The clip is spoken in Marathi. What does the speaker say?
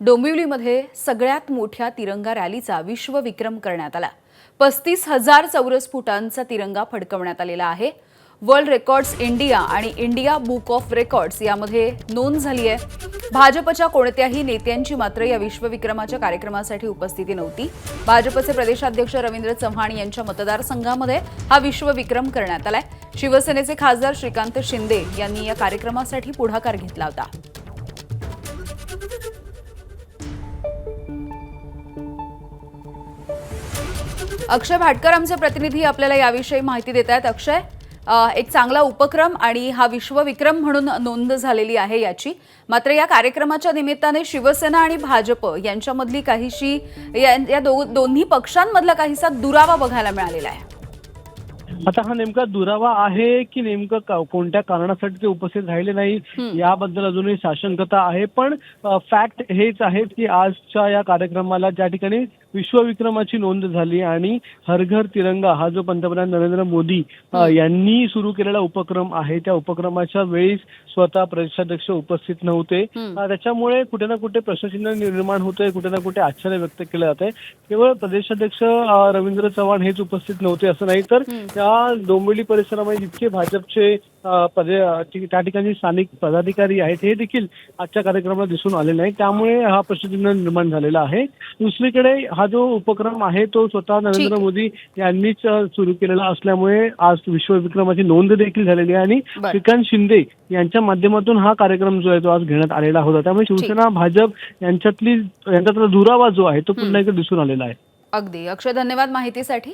डोंबिवलीमध्ये सगळ्यात मोठ्या तिरंगा रॅलीचा विश्वविक्रम करण्यात आला। 35,000 चौरस फुटांचा तिरंगा फडकवण्यात आलेला आहे। वर्ल्ड रेकॉर्ड्स इंडिया आणि इंडिया बुक ऑफ रेकॉर्ड्स यामध्ये नोंद झाली आहे। भाजपच्या कोणत्याही नेत्यांची मात्र या विश्वविक्रमाच्या कार्यक्रमासाठी उपस्थिती नव्हती। भाजपचे प्रदेशाध्यक्ष रवींद्र चव्हाण यांच्या मतदारसंघामध्ये हा विश्वविक्रम करण्यात आलाय। शिवसेनेचे खासदार श्रीकांत शिंदे यांनी या कार्यक्रमासाठी पुढाकार घेतला होता। अक्षय भाटकर आमचे प्रतिनिधी आपल्याला याविषयी माहिती देत आहेत। अक्षय, एक चांगला उपक्रम आणि हा विश्वविक्रम म्हणून नोंद झालेली आहे याची, मात्र या कार्यक्रमाच्या निमित्ताने शिवसेना आणि भाजप यांच्यामधली काहीशी या दोन्ही पक्षांमधला काहीसा दुरावा बघायला मिळालेला आहे। आता हा नेमका दुरावा आहे की नेमकं कोणत्या कारणासाठी ते उपस्थित राहिले नाही याबद्दल अजूनही साशंकता आहे। पण फॅक्ट हेच आहे की आजच्या या कार्यक्रमाला ज्या ठिकाणी विश्वविक्रमाची नोंद झाली आणि हर घर तिरंगा हा जो पंतप्रधान नरेंद्र मोदी यांनी सुरू केलेला उपक्रम आहे, त्या उपक्रमाच्या वेळी स्वतः प्रदेशाध्यक्ष उपस्थित नव्हते। त्याच्यामुळे कुठे ना कुठे प्रश्नचिन्ह निर्माण होतंय, कुठे ना कुठे आश्चर्य व्यक्त केलं जातंय। केवळ प्रदेशाध्यक्ष रवींद्र चव्हाण हेच उपस्थित नव्हते असं नाही, तर त्या डोंबिवली परिसरामध्ये जितके भाजपचे त्या ठिकाणी स्थानिक पदाधिकारी आहेत हे देखील आजच्या कार्यक्रमाला दिसून आले नाही, त्यामुळे हा प्रश्नचिन्ह निर्माण झालेला आहे। दुसरीकडे हा जो उपक्रम आहे तो स्वतः नरेंद्र मोदी यांनीच सुरू केलेला असल्यामुळे आज विश्वविक्रमाची नोंद देखील झालेली आहे आणि श्रीकांत शिंदे यांच्या माध्यमातून हा कार्यक्रम जो आहे तो आज घेण्यात आलेला होता। त्यामुळे शिवसेना भाजप यांच्यातला दुरावा जो आहे तो पुन्हा एकदा दिसून आलेला आहे। अगदी अक्षय, धन्यवाद माहितीसाठी।